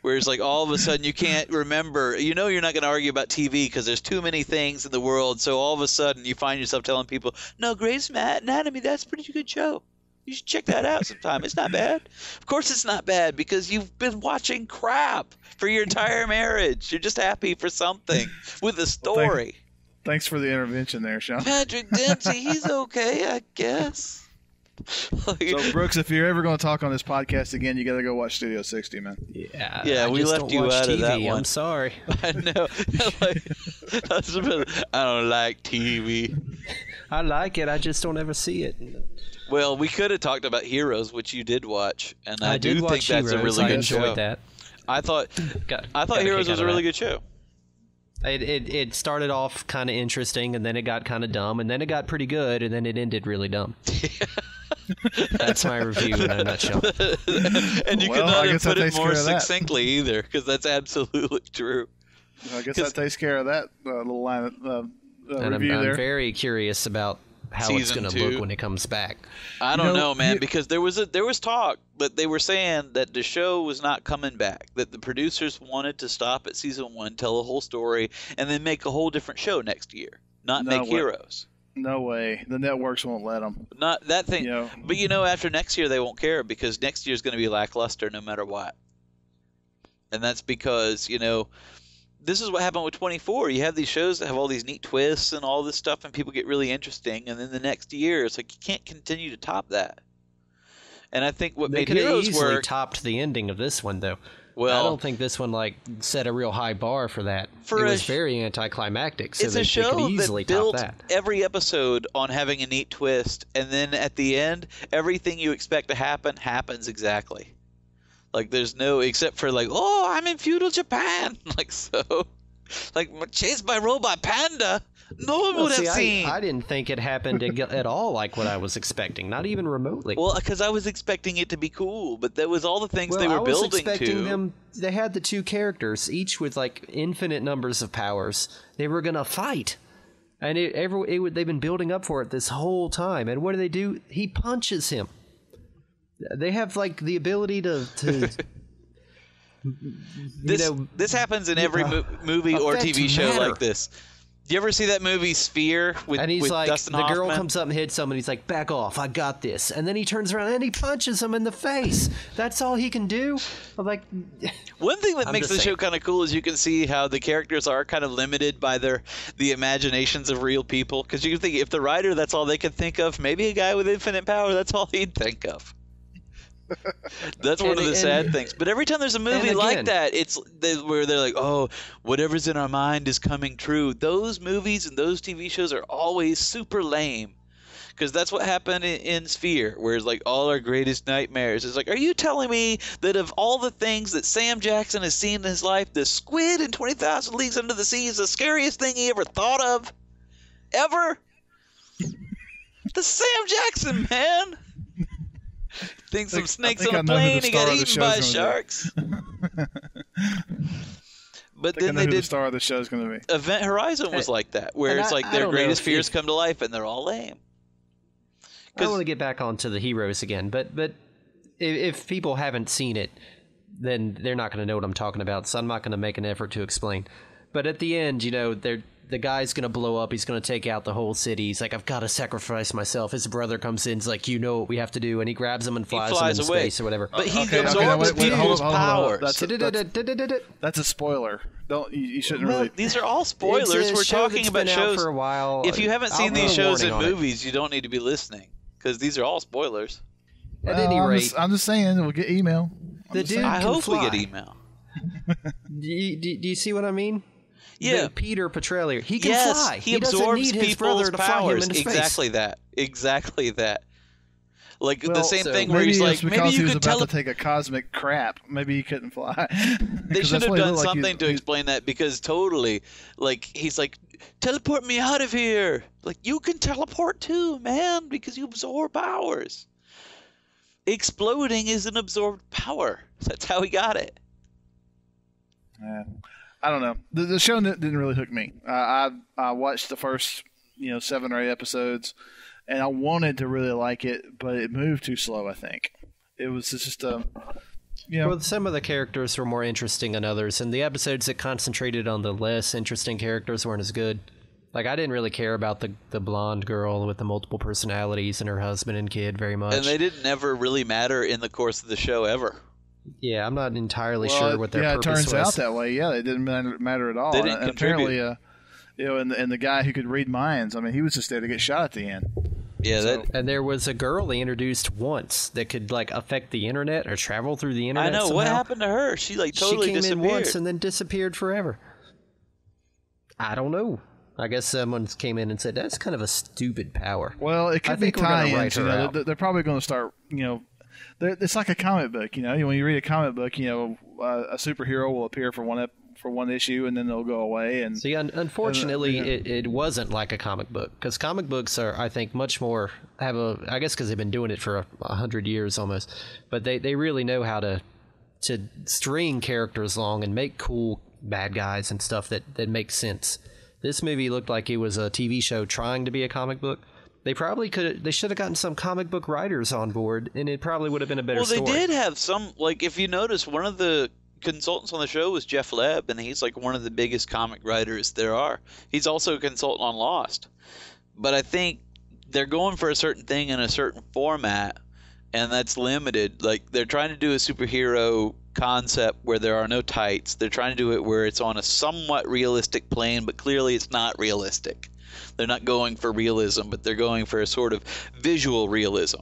Whereas, like, all of a sudden you can't remember. You're not going to argue about TV because there's too many things in the world. So all of a sudden you find yourself telling people, no, Grey's Anatomy, that's a pretty good show. You should check that out sometime. It's not bad. Of course it's not bad because you've been watching crap for your entire marriage. You're just happy for something with a story. Thanks for the intervention there, Sean. Patrick Dempsey, he's okay, I guess. So, Brooks, if you're ever going to talk on this podcast again, you got to go watch Studio 60, man. Yeah, we left you out of that one. I'm sorry. I know. I don't like TV. I like it. I just don't ever see it. Well, we could have talked about Heroes, which you did watch, and I do did think watch that's Heroes. a really I good enjoyed show. that. I thought Got Heroes kick was out a of really that. good show. It started off kind of interesting, and then it got kind of dumb, and then it got pretty good, and then it ended really dumb. That's my review in a nutshell. And you could Well, I not have guess that put it takes more care of that. succinctly either, because that's absolutely true. I guess that takes care of that little line of And review I'm there. very curious about how it's Season going to 2. look when it comes back. I don't know, man, you- because there was talk that they were saying that the show was not coming back, that the producers wanted to stop at season 1, tell the whole story, and then make a whole different show next year, not No make way. Heroes. No way. The networks won't let them. Not that thing. You know. But after next year they won't care, because next year's going to be lackluster no matter what. And that's because, this is what happened with 24. You have these shows that have all these neat twists and all this stuff, and people get really interesting, and then the next year it's like you can't continue to top that. And I think what They made could have Heroes easily work. topped the ending of this one, though. Well, I don't think this one set a real high bar for that. It was very anticlimactic, so it's they a show could easily that built top that. every episode on having a neat twist, and then at the end, everything you expect to happen happens exactly. Like there's no, except for like, oh, I'm in feudal Japan, like so, like chased by robot panda. No one would have seen. I didn't think it happened at all like what I was expecting, not even remotely. Well, because I was expecting it to be cool, but that was all the things they were I was building expecting to. them. They had the two characters, each with like infinite numbers of powers. They were gonna fight, and they've been building up for it this whole time. And what do? He punches him. They have like the ability to this happens in every movie or effects TV show matter. like this. Do you ever see that movie Sphere with And he's with like, Dustin the girl Hoffman? comes up and hits him, and he's like, back off, I got this. And then he turns around and he punches him in the face. That's all he can do? I'm like... One thing that I'm makes just the show saying. kind of cool is you can see how the characters are kind of limited by the imaginations of real people. Because you can think, if the writer, that's all they could think of, maybe a guy with infinite power, that's all he'd think of. That's one of the sad things. But every time there's a movie like that, it's where they're like, oh, whatever's in our mind is coming true. Those movies and those TV shows are always super lame. Because that's what happened in Sphere, where it's like all our greatest nightmares. It's like, are you telling me that of all the things that Sam Jackson has seen in his life, the squid in 20,000 Leagues Under the Sea is the scariest thing he ever thought of? Ever? The Sam Jackson, man! Think some snakes on a plane, he got eaten by sharks. But then they the did star of the show's going to be. Event Horizon was like that, where it's like their greatest fears come to life and they're all lame. I want to get back onto the Heroes again, but if people haven't seen it, then they're not going to know what I'm talking about, so I'm not going to make an effort to explain. But at the end, the guy's going to blow up. He's going to take out the whole city. He's like, I've got to sacrifice myself. His brother comes in. He's like, you know what we have to do. And he grabs him and flies him into space or whatever. But he Okay, absorbs wait, people's hold on. powers. That's a spoiler. You shouldn't Well, really. these are all spoilers. We're talking about shows. For a while. If you haven't seen these shows and movies, you don't need to be listening, because these are all spoilers. At any rate, I'm just saying, we'll get email. I hope we get email. Do you see what I mean? Yeah, Peter Petrelli. He can fly. He absorbs people's powers. Exactly that. Exactly that. Like the same thing maybe where he's like, because maybe he you was could about to take a cosmic crap. Maybe he couldn't fly. They should have done something to explain that, because totally, like, he's like, teleport me out of here. Like, you can teleport too, man, because you absorb powers. Exploding is an absorbed power. That's how he got it. I don't know. The show didn't really hook me. I watched the first 7 or 8 episodes, and I wanted to really like it, but it moved too slow. I think it was just Well, some of the characters were more interesting than others, and the episodes that concentrated on the less interesting characters weren't as good. Like, I didn't really care about the blonde girl with the multiple personalities and her husband and kid very much. And they didn't ever really matter in the course of the show ever. Yeah, I'm not entirely sure what their purpose was. Yeah, it turns out that way. Yeah, it didn't matter at all. They didn't contribute. Apparently, and the guy who could read minds, I mean, he was just there to get shot at the end. Yeah, and there was a girl they introduced once that could affect the internet or travel through the internet. I know. somehow. What happened to her? She totally she came disappeared. in once and then disappeared forever. I don't know. I guess someone came in and said that's kind of a stupid power. Well, it could be tie-ins. They're probably going to start. It's like a comic book. When you read a comic book, a superhero will appear for one issue and then they'll go away. And see, unfortunately, it wasn't like a comic book, because comic books are, I think, much more I guess because they've been doing it for 100 years almost, but they really know how to string characters along and make cool bad guys and stuff that makes sense. This movie looked like it was a TV show trying to be a comic book. They should have gotten some comic book writers on board, and it probably would have been a better story. Well, they did have some, like, if you notice, one of the consultants on the show was Jeff Leb, and he's like one of the biggest comic writers there are. He's also a consultant on Lost. But I think they're going for a certain thing in a certain format, and that's limited. Like, they're trying to do a superhero concept where there are no tights. They're trying to do it where it's on a somewhat realistic plane, but clearly it's not realistic. They're not going for realism, but they're going for a sort of visual realism.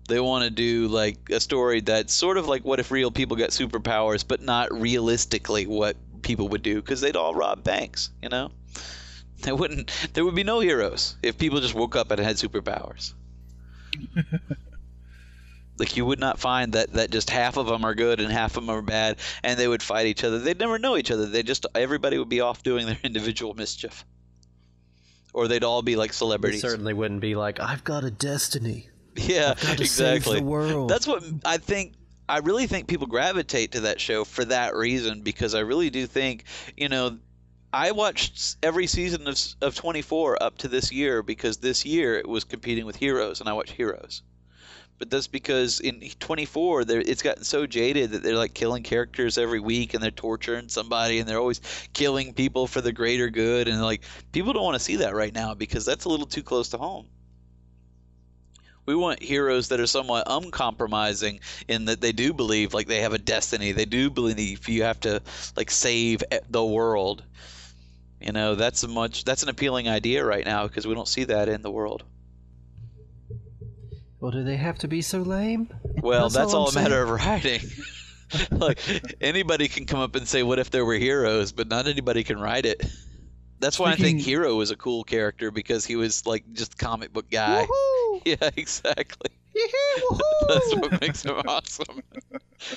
They want to do like a story that's sort of like what if real people got superpowers, but not realistically what people would do, because they'd all rob banks, There would be no heroes if people just woke up and had superpowers. Like, you would not find that just half of them are good and half of them are bad, and they would fight each other. They'd never know each other. Everybody would be off doing their individual mischief. Or they'd all be like celebrities. They certainly wouldn't be like, I've got a destiny. Yeah, I've got to exactly. Save the world. That's what I think. I really think people gravitate to that show for that reason, because I really do think, I watched every season of 24 up to this year, because this year it was competing with Heroes, and I watched Heroes. But that's because in 24, it's gotten so jaded that they're like killing characters every week, and they're torturing somebody, and they're always killing people for the greater good. And like, people don't want to see that right now, because that's a little too close to home. We want heroes that are somewhat uncompromising in that they do believe like they have a destiny. They do believe you have to like save the world. That's an appealing idea right now, because we don't see that in the world. Well, do they have to be so lame? Well, that's all a matter of writing. Like, anybody can come up and say, what if there were heroes, but not anybody can write it. That's why I think Hero was a cool character, because he was like just a comic book guy. Woohoo! Yeah, exactly. Woohoo! That's what makes him awesome.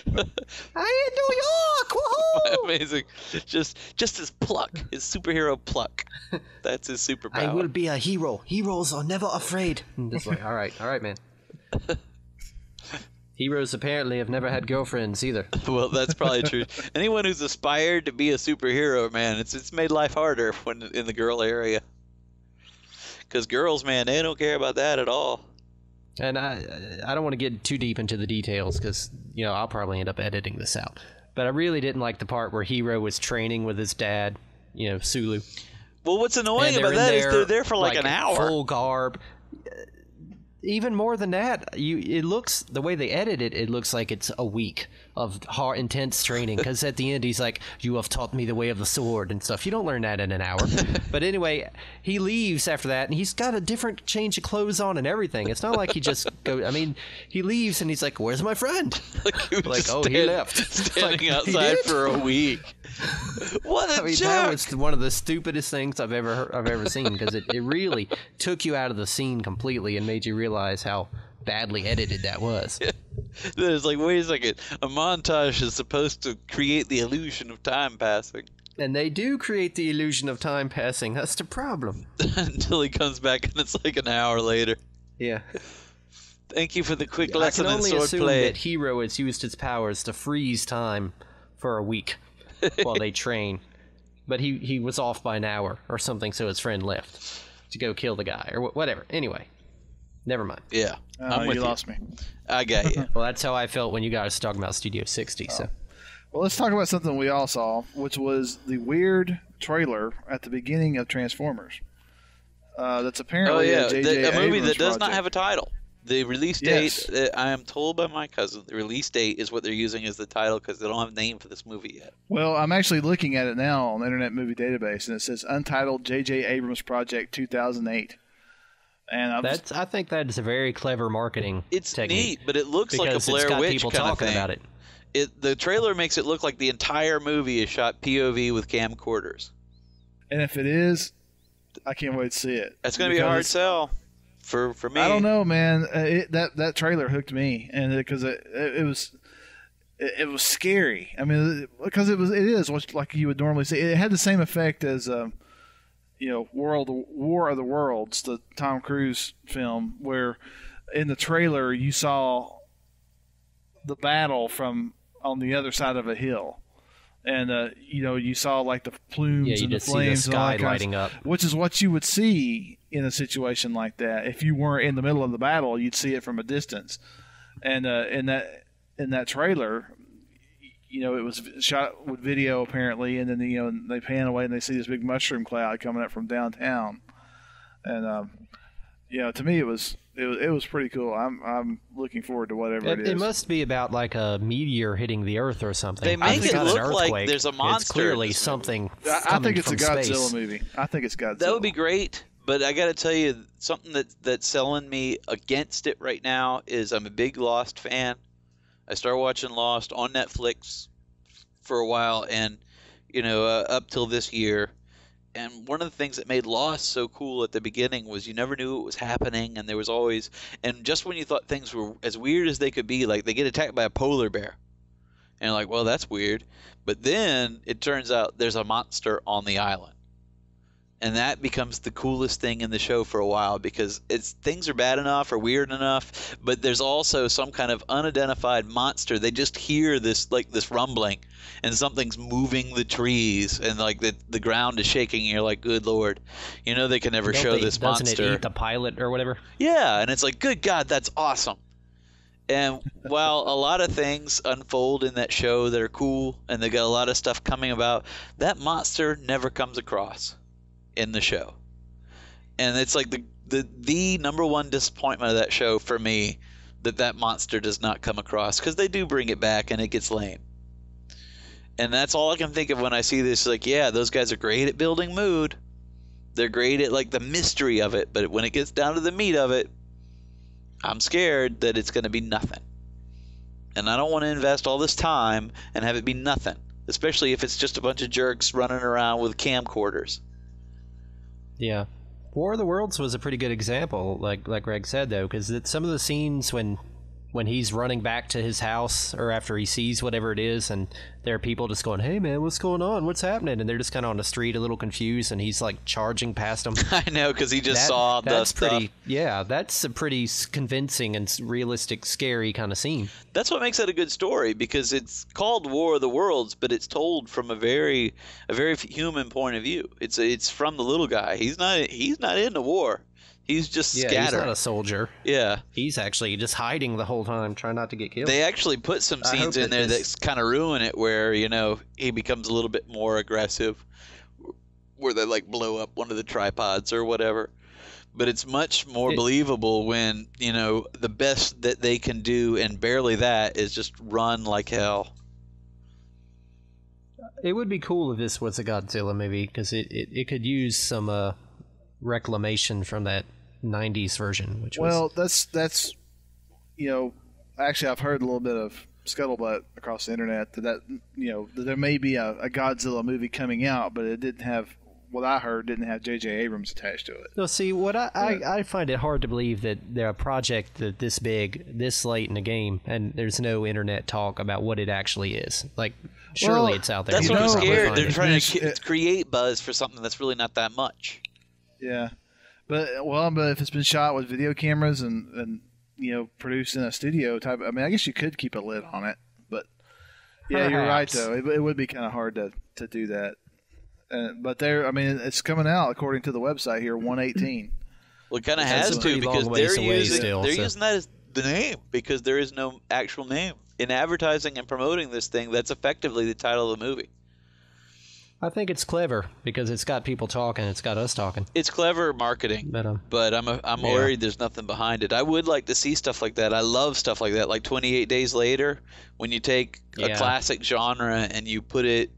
I'm in New York! Woohoo! Amazing. Just his pluck, his superhero pluck. That's his superpower. I will be a hero. Heroes are never afraid. Just like, all right, man. Heroes apparently have never had girlfriends either. Well, that's probably true. Anyone who's aspired to be a superhero, man, it's made life harder when in the girl area. Because girls, man, they don't care about that at all. And I don't want to get too deep into the details, because I'll probably end up editing this out. But I really didn't like the part where Hero was training with his dad, Sulu. Well, what's annoying about that is they're there for like an hour. Full garb. Even more than that, it looks, the way they edit it, it looks like it's a week of hard, intense training. Because at the end, he's like, "You have taught me the way of the sword" and stuff. You don't learn that in an hour. But anyway, he leaves after that, and he's got a different change of clothes on and everything. It's not like he just he leaves and he's like, "Where's my friend?" He left. Standing outside for a week. What a jerk! That was one of the stupidest things I've ever seen, because it really took you out of the scene completely and made you realize how badly edited that was. It's like, wait a second, a montage is supposed to create the illusion of time passing. And they do create the illusion of time passing. That's the problem. Until he comes back and it's like an hour later. Yeah. Thank you for the quick lesson in sword play. I can only assume that Hero has used his powers to freeze time for a week while they train. But he was off by an hour or something, so his friend left to go kill the guy or whatever. Anyway, never mind. Yeah. You lost me. I got you. Well, that's how I felt when you guys were talking about Studio 60. So, well, let's talk about something we all saw, which was the weird trailer at the beginning of Transformers. That's apparently a JJ a movie Abrams that does project. not have a title. The release date, I am told by my cousin, the release date is what they're using as the title because they don't have a name for this movie yet. Well, I'm actually looking at it now on the Internet Movie Database, and it says Untitled JJ Abrams Project 2008. And I think that is a very clever marketing technique. Neat, but it looks like a Blair Witch kind of thing. About it. The trailer makes it look like the entire movie is shot POV with camcorders. And if it is, I can't wait to see it. That's going to be a hard sell for me. I don't know, man. That trailer hooked me, and because it was scary. I mean, because it is like you would normally see. It had the same effect as War of the Worlds, the Tom Cruise film, where in the trailer you saw the battle from on the other side of a hill. And you saw like the plumes and the flames see the sky and all that lighting up, which is what you would see in a situation like that. If you weren't in the middle of the battle, you'd see it from a distance. And in that trailer, it was shot with video apparently, and then they pan away and they see this big mushroom cloud coming up from downtown. And to me it was pretty cool. I'm looking forward to whatever it is. It must be about like a meteor hitting the Earth or something. They make it look like there's a monster. It's clearly something. I think it's a Godzilla space. movie. I think it's Godzilla. That would be great, but I got to tell you something that's selling me against it right now is I'm a big Lost fan. I started watching Lost on Netflix for a while, and up till this year. And one of the things that made Lost so cool at the beginning was you never knew what was happening, and there was always, and just when you thought things were as weird as they could be, like they get attacked by a polar bear, and you're like, well, that's weird, but then it turns out there's a monster on the island, and that becomes the coolest thing in the show for a while, because things are bad enough or weird enough, but there's also some kind of unidentified monster. They just hear this rumbling, and something's moving the trees, and like the ground is shaking, and you're like, good Lord, they can never show this monster. Doesn't it eat the pilot or whatever? Yeah, and it's like, good God, that's awesome. And while a lot of things unfold in that show that are cool, and they got a lot of stuff coming about, that monster never comes across in the show. And it's like the number one disappointment of that show for me, that monster does not come across, because they do bring it back and it gets lame. And that's all I can think of when I see this. Like, yeah, those guys are great at building mood. They're great at like the mystery of it, but when it gets down to the meat of it, I'm scared that it's going to be nothing. And I don't want to invest all this time and have it be nothing, especially if it's just a bunch of jerks running around with camcorders. Yeah. War of the Worlds was a pretty good example, like Greg said, though, because some of the scenes when he's running back to his house or after he sees whatever it is, and there are people just going, hey man, what's going on, what's happening, and they're just kind of on the street a little confused, and he's like charging past them. I know, because he just saw the stuff. Yeah, that's a pretty convincing and realistic, scary kind of scene. That's what makes it a good story, because it's called War of the Worlds, but it's told from a very human point of view. It's from the little guy. He's not in the war. He's just scattered. He's not a soldier. Yeah. He's actually just hiding the whole time, trying not to get killed. They actually put some scenes in there that kind of ruin it, where, he becomes a little bit more aggressive, where they like blow up one of the tripods or whatever. But it's much more believable when, the best that they can do, and barely that, is just run like hell. It would be cool if this was a Godzilla movie, because it could use some reclamation from that 90s version, which that's actually I've heard a little bit of scuttlebutt across the internet that there may be a Godzilla movie coming out, but it didn't have JJ Abrams attached to it. No, see, what I find it hard to believe that a project that this big, this late in the game, and there's no internet talk about what it actually is. Like, surely it's out there. That's what I'm scared. They're trying to create buzz for something that's really not that much. Yeah, but if it's been shot with video cameras and produced in a studio type, I mean, I guess you could keep a lid on it. But yeah, You're right though. It would be kind of hard to do that. But it's coming out according to the website here, 1/18. Well, it kind of has to, because they're using that as the name, because there is no actual name in advertising and promoting this thing. That's effectively the title of the movie. I think it's clever because it's got people talking. It's got us talking. It's clever marketing, but I'm worried there's nothing behind it. I would like to see stuff like that. I love stuff like that, like 28 Days Later, when you take a classic genre and you put a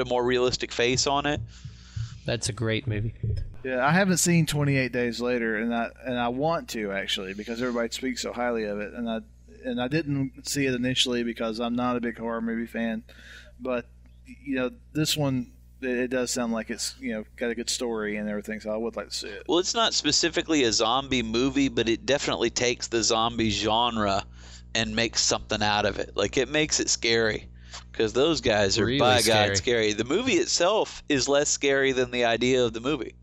more realistic face on it. That's a great movie. Yeah, I haven't seen 28 Days Later, and I want to, actually, because everybody speaks so highly of it, and I didn't see it initially because I'm not a big horror movie fan, but this one it does sound like it's got a good story and everything. So I would like to see it. Well, it's not specifically a zombie movie, but it definitely takes the zombie genre and makes something out of it. Like, it makes it scary, because those guys are, really by scary. God, scary. The movie itself is less scary than the idea of the movie,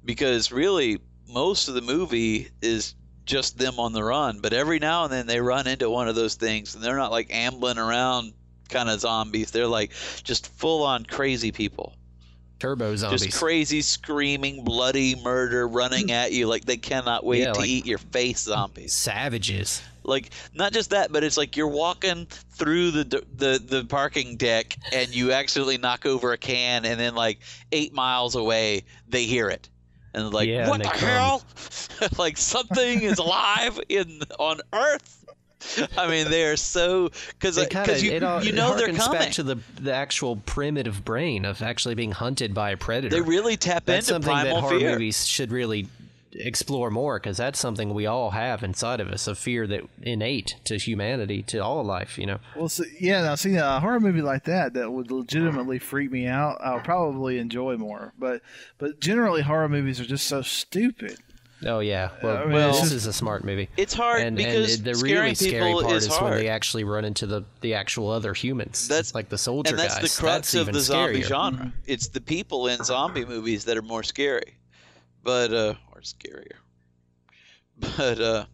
because really most of the movie is just them on the run, but every now and then they run into one of those things, and they're not like ambling around kind of zombies. They're like just full-on crazy people. Turbo zombies. Just crazy, screaming, bloody murder running at you like they cannot wait to eat your face zombies. Savages. Like, not just that, but it's like you're walking through the parking deck and you accidentally knock over a can, and then like 8 miles away they hear it. And like, what the hell? Like, something is alive on Earth. I mean, they are so, because you know they're coming. Back to the actual primitive brain of actually being hunted by a predator. They really tap into something primal that horror fear. movies should really explore more, because that's something we all have inside of us, a fear that innate to humanity, to all life. Well, now see, a horror movie like that would legitimately freak me out, I'll probably enjoy more. But generally, horror movies are just so stupid. Oh yeah, well, this is a smart movie. It's hard because the scaring really scary people part is is hard. when they actually run into the actual other humans. That's like the soldier guys. And that's the crux of the zombie genre. It's the people in zombie movies that are more scary, or scarier. But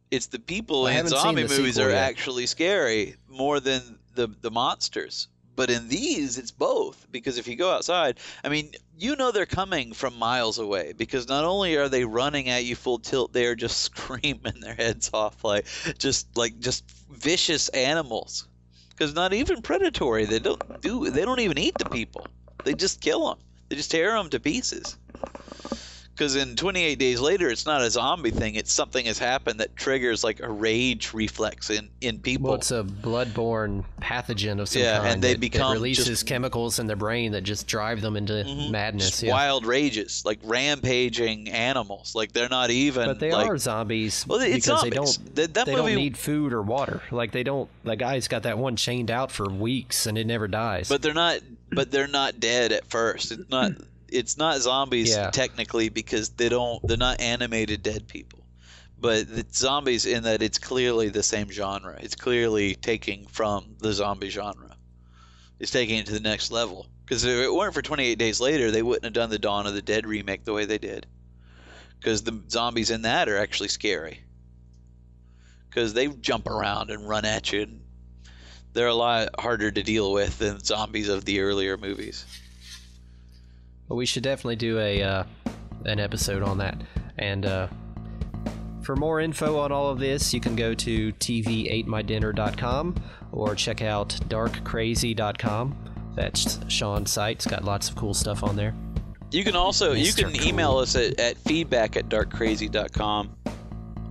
it's the people in zombie movies that are actually scary more than the monsters. But in these, it's both, because if you go outside, I mean, they're coming from miles away, because not only are they running at you full tilt, they are just screaming their heads off like just vicious animals. Because not even predatory, they don't even eat the people. They just kill them. They just tear them to pieces. Because in 28 Days Later, it's not a zombie thing. It's something has happened that triggers like a rage reflex in people. Well, it's a blood-borne pathogen of some kind. And they that releases chemicals in their brain that just drive them into madness. Wild rages, like rampaging animals. Like, they're not even. But they are zombies. Well, it's because zombies. they don't need food or water. Like, they don't. The guy's got that one chained out for weeks and it never dies. But they're not dead at first. It's not zombies technically, because they're not animated dead people. But it's zombies in that it's clearly the same genre. It's clearly taking from the zombie genre. It's taking it to the next level. Because if it weren't for 28 Days Later, they wouldn't have done the Dawn of the Dead remake the way they did. Because the zombies in that are actually scary. Because they jump around and run at you. And they're a lot harder to deal with than zombies of the earlier movies. Well, we should definitely do an episode on that. And for more info on all of this, you can go to tv8mydinner.com or check out darkcrazy.com. That's Sean's site. It's got lots of cool stuff on there. You can also email us at feedback@darkcrazy.com.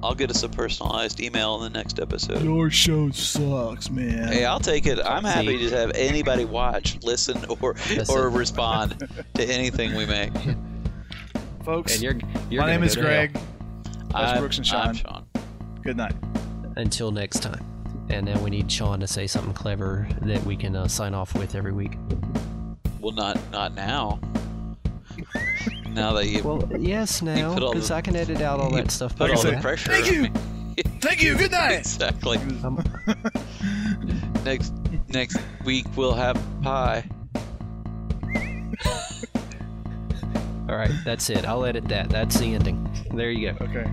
I'll get us a personalized email in the next episode. Your show sucks, man. Hey, I'll take it. I'm happy to have anybody watch, listen, or respond to anything we make. Folks, and my name is Greg. That's Brooks and Sean. I'm Sean. Good night. Until next time. And now we need Sean to say something clever that we can sign off with every week. Well, not now. Now that you. Well, yes, now, because I can edit out all that stuff. Put all the pressure. Thank you. Thank you. Good night. Exactly. Next week we'll have pie. All right, that's it. I'll edit that. That's the ending. There you go. Okay.